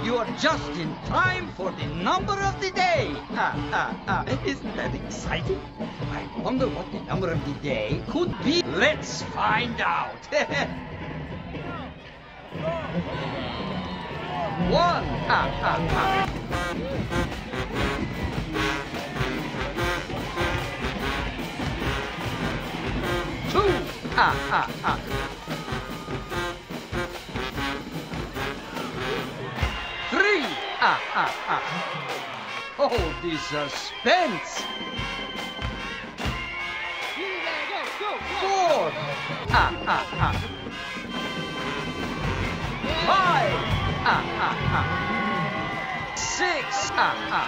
You are just in time for the number of the day. Isn't that exciting? I wonder what the number of the day could be. Let's find out. 1. 2. 3. Oh, the suspense. 4. 5. 6.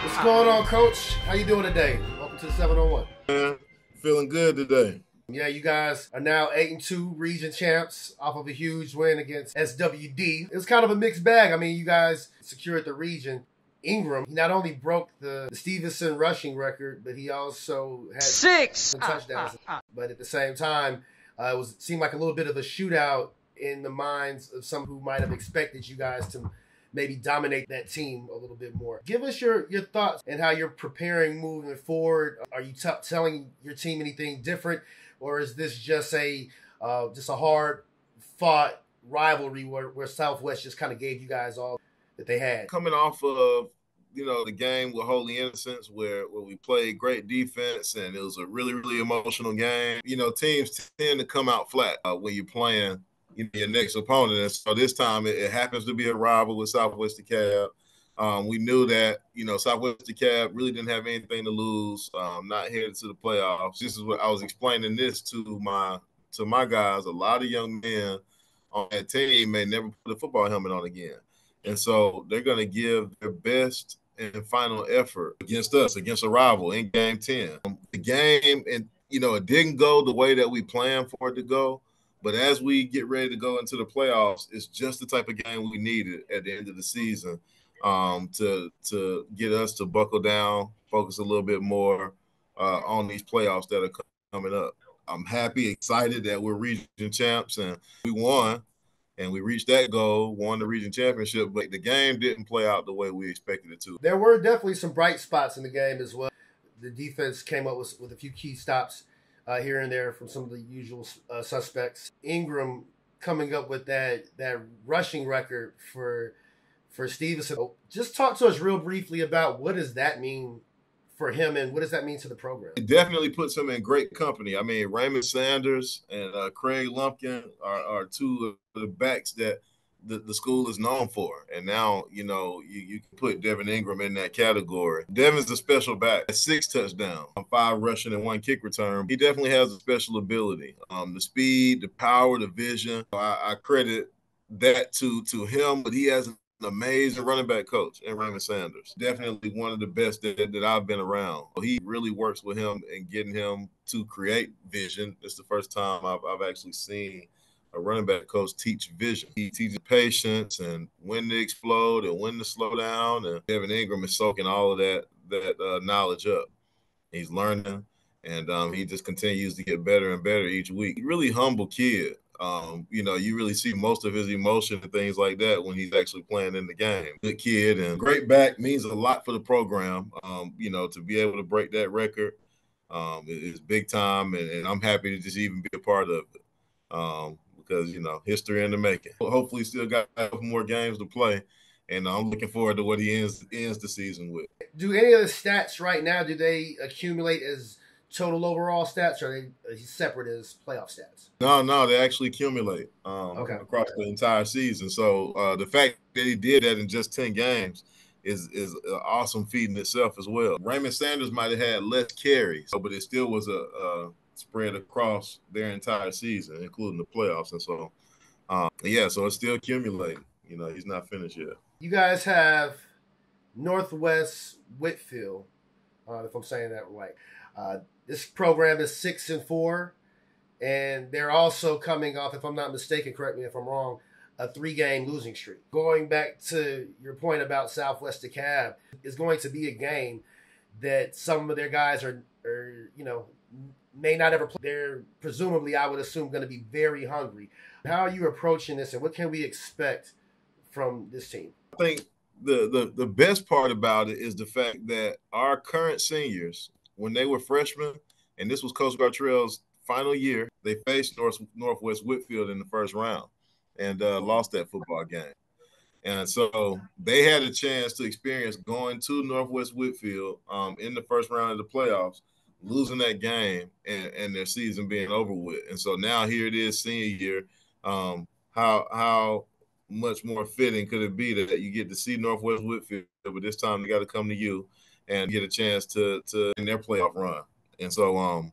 What's going on, Coach? How you doing today? Welcome to the 701. Feeling good today. Yeah, you guys are now 8-2 region champs off of a huge win against SWD. It was kind of a mixed bag. I mean, you guys secured the region. Ingram, he not only broke the Stephenson rushing record, but he also had 6 touchdowns. But at the same time, it seemed like a little bit of a shootout in the minds of some who might have expected you guys to maybe dominate that team a little bit more. Give us your thoughts and how you're preparing moving forward. Are you telling your team anything different, or is this just a hard-fought rivalry where Southwest just kind of gave you guys all that they had? Coming off of, the game with Holy Innocents where we played great defense and it was a really, really emotional game. Teams tend to come out flat when you're playing your next opponent. And so this time it happens to be a rival with Southwest DeKalb. We knew that, Southwest DeKalb really didn't have anything to lose, not headed to the playoffs. This is what I was explaining this to my guys. A lot of young men on that team may never put a football helmet on again. And so they're going to give their best and final effort against us, against a rival in Game 10. The game, and it didn't go the way that we planned for it to go. But as we get ready to go into the playoffs, it's just the type of game we needed at the end of the season to get us to buckle down, focus a little bit more on these playoffs that are coming up. I'm happy, excited that we're region champs and we won. And we reached that goal, won the region championship, but the game didn't play out the way we expected it to. There were definitely some bright spots in the game as well. The defense came up with a few key stops here and there from some of the usual suspects. Ingram coming up with that rushing record for Stephenson. Just talk to us real briefly about what does that mean for him and what does that mean to the program? It definitely puts him in great company. I mean, Raymond Sanders and Craig Lumpkin are two of the backs that the school is known for. And now, you can put Devin Ingram in that category. Devin's a special back. 6 touchdowns, 5 rushing and 1 kick return. He definitely has a special ability. The speed, the power, the vision. I credit that to him, but he has an amazing running back coach in Raymond Sanders. Definitely one of the best that I've been around. He really works with him and getting him to create vision. It's the first time I've actually seen a running back coach teach vision. He teaches patience and when to explode and when to slow down. And Devin Ingram is soaking all of that knowledge up. He's learning, and he just continues to get better and better each week. Really humble kid. You really see most of his emotion and things like that when he's actually playing in the game. Good kid and great back, means a lot for the program. To be able to break that record is big time, and I'm happy to just even be a part of it because, history in the making. Hopefully still got a couple more games to play, and I'm looking forward to what he ends the season with. Do any of the stats right now, do they accumulate as total overall stats, or are they separate as playoff stats? No, they actually accumulate across the entire season. So the fact that he did that in just 10 games is an awesome feat in itself as well. Raymond Sanders might have had less carries, but it still was a spread across their entire season, including the playoffs. And so, so it's still accumulating. He's not finished yet. You guys have Northwest Whitfield, if I'm saying that right. This program is 6-4, and they're also coming off, if I'm not mistaken, correct me if I'm wrong, a 3-game losing streak. Going back to your point about Southwest DeKalb, is going to be a game that some of their guys are may not ever play. They're presumably, I would assume, going to be very hungry. How are you approaching this, and what can we expect from this team? I think the best part about it is the fact that our current seniors, when they were freshmen, and this was Coach Gartrell's final year, they faced Northwest Whitfield in the first round and lost that football game. And so they had a chance to experience going to Northwest Whitfield in the first round of the playoffs, losing that game, and their season being over with. And so now here it is, senior year. How much more fitting could it be that you get to see Northwest Whitfield, but this time they got to come to you and get a chance to in their playoff run. And so,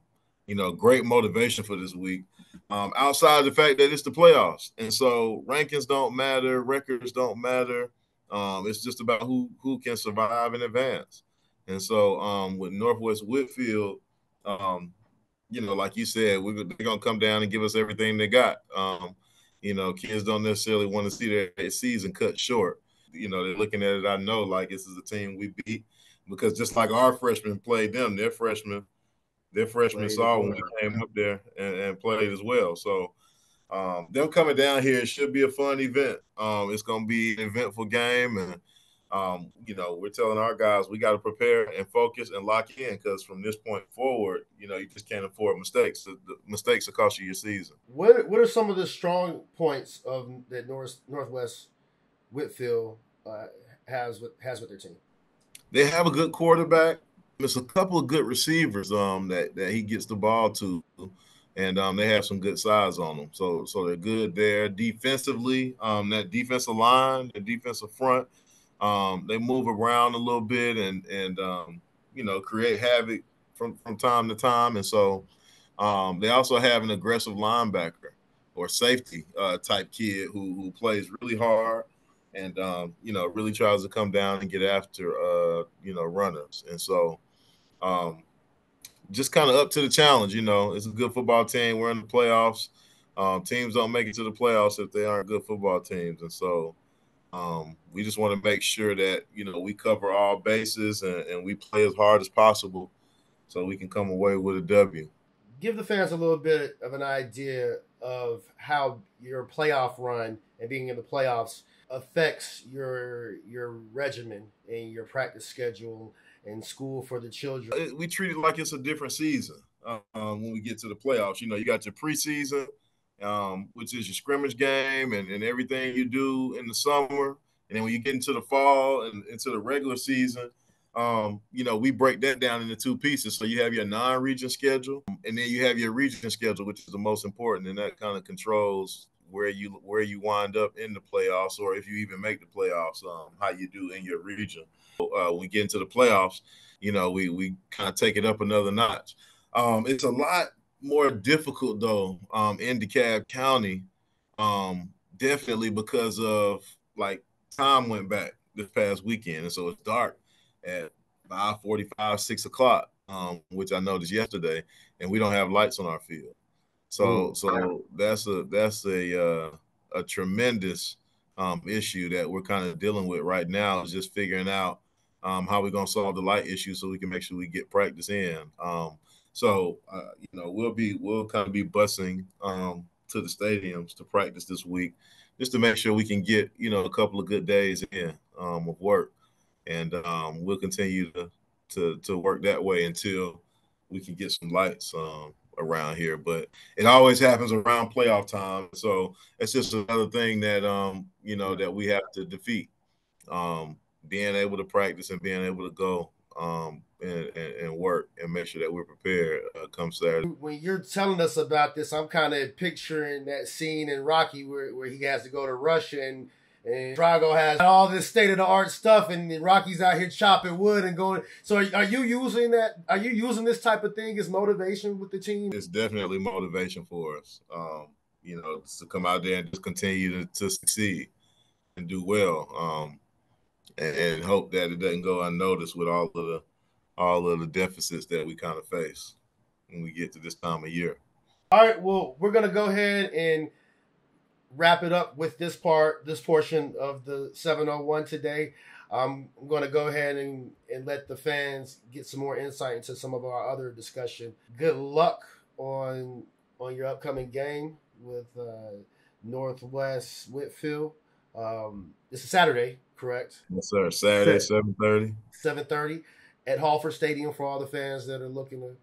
great motivation for this week. Outside of the fact that it's the playoffs. And so rankings don't matter, records don't matter. It's just about who can survive in advance. And so with Northwest Whitfield, like you said, they're going to come down and give us everything they got. Kids don't necessarily want to see their season cut short. They're looking at it, I know, like this is a team we beat, because just like our freshmen played them, their freshmen saw when we came up there and played as well. So them coming down here, it should be a fun event. It's going to be an eventful game. And, we're telling our guys we got to prepare and focus and lock in, because from this point forward, you just can't afford mistakes. The mistakes will cost you your season. What are some of the strong points of that Northwest Whitfield has with their team? They have a good quarterback. There's a couple of good receivers that he gets the ball to, and they have some good size on them. So they're good there. Defensively, that defensive line, the defensive front, they move around a little bit and create havoc from time to time. And so they also have an aggressive linebacker or safety type kid who plays really hard and really tries to come down and get after runners. And so just kind of up to the challenge. It's a good football team. We're in the playoffs. Teams don't make it to the playoffs if they aren't good football teams. And so we just want to make sure that, we cover all bases and we play as hard as possible so we can come away with a W. Give the fans a little bit of an idea of how your playoff run and being in the playoffs affects your regimen and your practice schedule and school for the children. We treat it like it's a different season when we get to the playoffs. You got your preseason, which is your scrimmage game and everything you do in the summer. And then when you get into the fall and into the regular season, we break that down into two pieces. So you have your non-region schedule, and then you have your region schedule, which is the most important, and that kind of controls where you wind up in the playoffs, or if you even make the playoffs, how you do in your region. When we get into the playoffs, we kind of take it up another notch. It's a lot more difficult though in DeKalb County, definitely because of time went back this past weekend, and so it's dark at 5:45, 6 o'clock, which I noticed yesterday, and we don't have lights on our field. So that's a tremendous issue that we're kind of dealing with right now, is just figuring out how we're going to solve the light issue so we can make sure we get practice in. We'll kind of be busing to the stadiums to practice this week just to make sure we can get, a couple of good days in of work. And we'll continue to work that way until we can get some lights around here. But it always happens around playoff time. So it's just another thing that, that we have to defeat. Being able to practice and being able to go and work and make sure that we're prepared come Saturday. When you're telling us about this, I'm kind of picturing that scene in Rocky where he has to go to Russia and Drago has all this state-of-the-art stuff, and Rocky's out here chopping wood and going. So are you using that? Are you using this type of thing as motivation with the team? It's definitely motivation for us, to come out there and just continue to succeed and do well, and hope that it doesn't go unnoticed with all of the deficits that we kind of face when we get to this time of year. All right, well, we're going to go ahead and wrap it up with this portion of the 701 today. I'm going to go ahead and let the fans get some more insight into some of our other discussion. Good luck on your upcoming game with Northwest Whitfield. It's a Saturday, correct? Yes, sir. Saturday, 7:30. 7:30 at Halford Stadium for all the fans that are looking to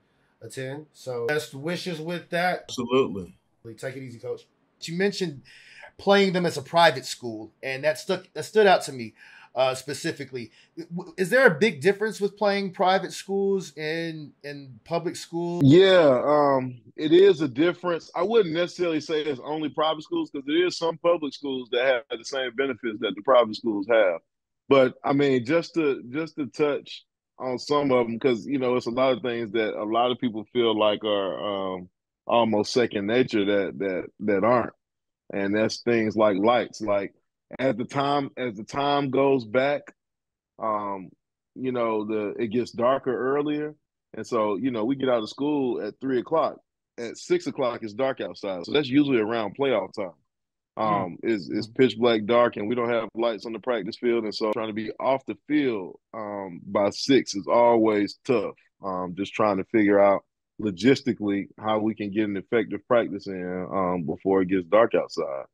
attend. So best wishes with that. Absolutely. Take it easy, Coach. You mentioned playing them as a private school, and that stood out to me specifically. Is there a big difference with playing private schools and public schools? Yeah, it is a difference. I wouldn't necessarily say it's only private schools because there is some public schools that have the same benefits that the private schools have. But I mean, just to touch on some of them, because it's a lot of things that a lot of people feel like are almost second nature that aren't, and that's things like lights. Like as the time goes back, um, it gets darker earlier, and so we get out of school at 3 o'clock. At 6 o'clock, it's dark outside, so that's usually around playoff time. It's pitch black dark, and we don't have lights on the practice field, and so trying to be off the field by 6 is always tough. Just trying to figure out logistically how we can get an effective practice in before it gets dark outside.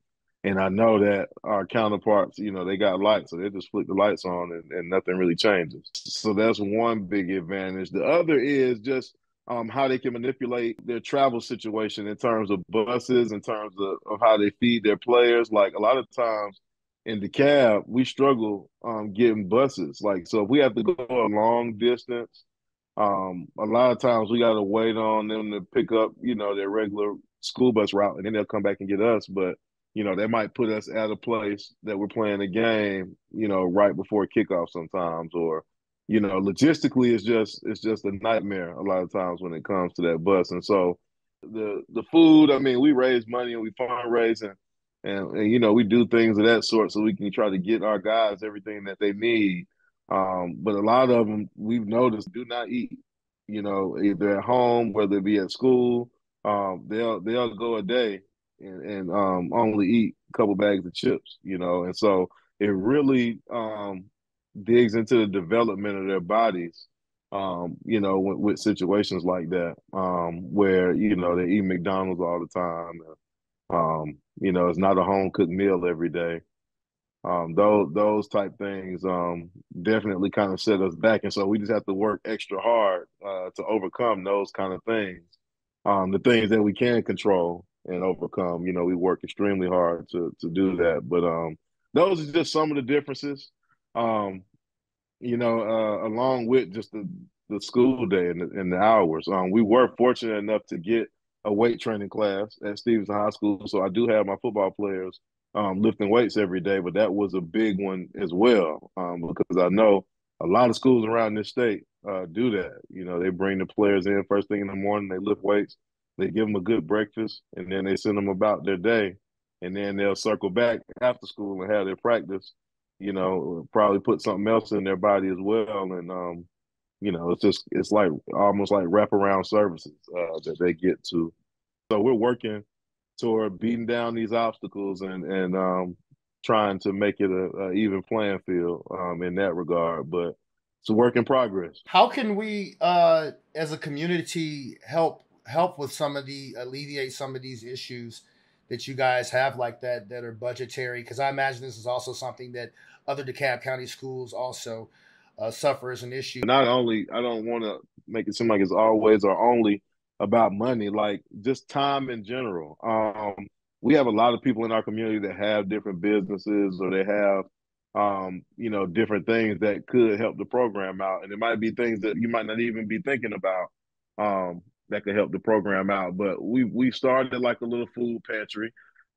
And I know that our counterparts, they got lights, so they just flick the lights on and nothing really changes. So that's one big advantage. The other is just how they can manipulate their travel situation in terms of buses, in terms of how they feed their players. Like a lot of times in the cab, we struggle getting buses. Like, so if we have to go a long distance, a lot of times we got to wait on them to pick up, their regular school bus route, and then they'll come back and get us. But they might put us at a place that we're playing a game, right before kickoff sometimes, or, logistically it's just a nightmare a lot of times when it comes to that bus. And so the food, I mean, we raise money and we fundraise and we do things of that sort so we can try to get our guys everything that they need. But a lot of them we've noticed do not eat, either at home, whether it be at school. They'll go a day and only eat a couple bags of chips, and so it really digs into the development of their bodies, with situations like that, where they eat McDonald's all the time. It's not a home cooked meal every day. Those type things definitely kind of set us back, and so we just have to work extra hard to overcome those kind of things. The things that we can control and overcome, we work extremely hard to do that. But those are just some of the differences. Along with just the school day and the hours. We were fortunate enough to get a weight training class at Stephenson High School, so I do have my football players lifting weights every day, but that was a big one as well, because I know a lot of schools around this state do that. They bring the players in first thing in the morning, they lift weights, they give them a good breakfast, and then they send them about their day, and then they'll circle back after school and have their practice, probably put something else in their body as well. And, it's like almost like wraparound services that they get to. So we're working toward beating down these obstacles and trying to make it a even playing field in that regard. But it's a work in progress. How can we, as a community, help with alleviate some of these issues that you guys have like that are budgetary? Because I imagine this is also something that other DeKalb County schools also suffer as an issue. Not only, I don't want to make it seem like it's always or only about money, like just time in general. We have a lot of people in our community that have different businesses, or they have, different things that could help the program out. And it might be things that you might not even be thinking about that could help the program out. But we started like a little food pantry.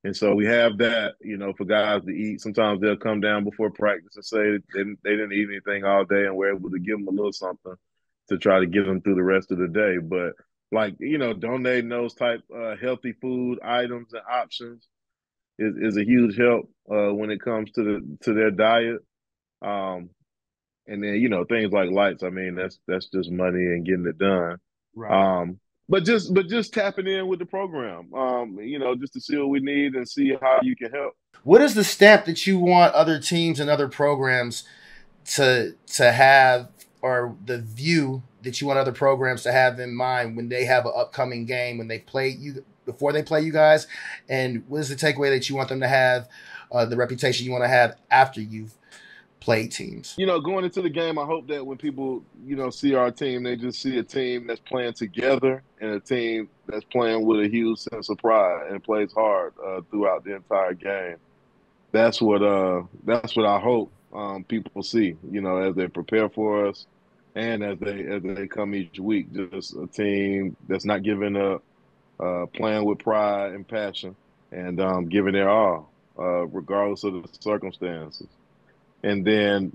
And so we have that, for guys to eat. Sometimes they'll come down before practice and say they didn't eat anything all day, and we're able to give them a little something to try to get them through the rest of the day. But donating those type healthy food items and options is a huge help when it comes to their diet. And then things like lights. I mean, that's just money and getting it done. Right. But just tapping in with the program, just to see what we need and see how you can help. What is the stamp that you want other teams and other programs to have, or the view that you want other programs to have in mind when they have an upcoming game, when they play you, before they play you guys? And what is the takeaway that you want them to have the reputation you want to have after you've played teams? Going into the game, I hope that when people, see our team, they just see a team that's playing together and a team that's playing with a huge sense of pride and plays hard throughout the entire game. That's what I hope people see, as they prepare for us and as they come each week. Just a team that's not giving up, playing with pride and passion, and giving their all, regardless of the circumstances. And then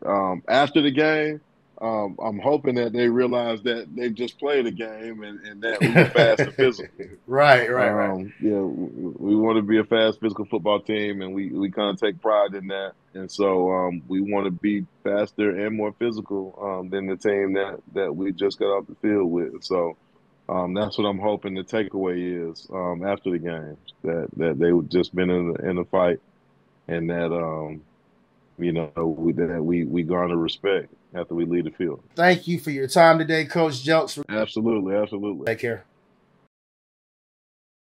after the game, I'm hoping that they realize that they just played a game and that we're fast and physical. Right. Yeah, we want to be a fast physical football team, and we kind of take pride in that. And so we want to be faster and more physical than the team that we just got off the field with. So that's what I'm hoping the takeaway is after the game, that they would just been in a fight, and that we garner respect after we leave the field. Thank you for your time today, Coach Jelks. Absolutely. Take care.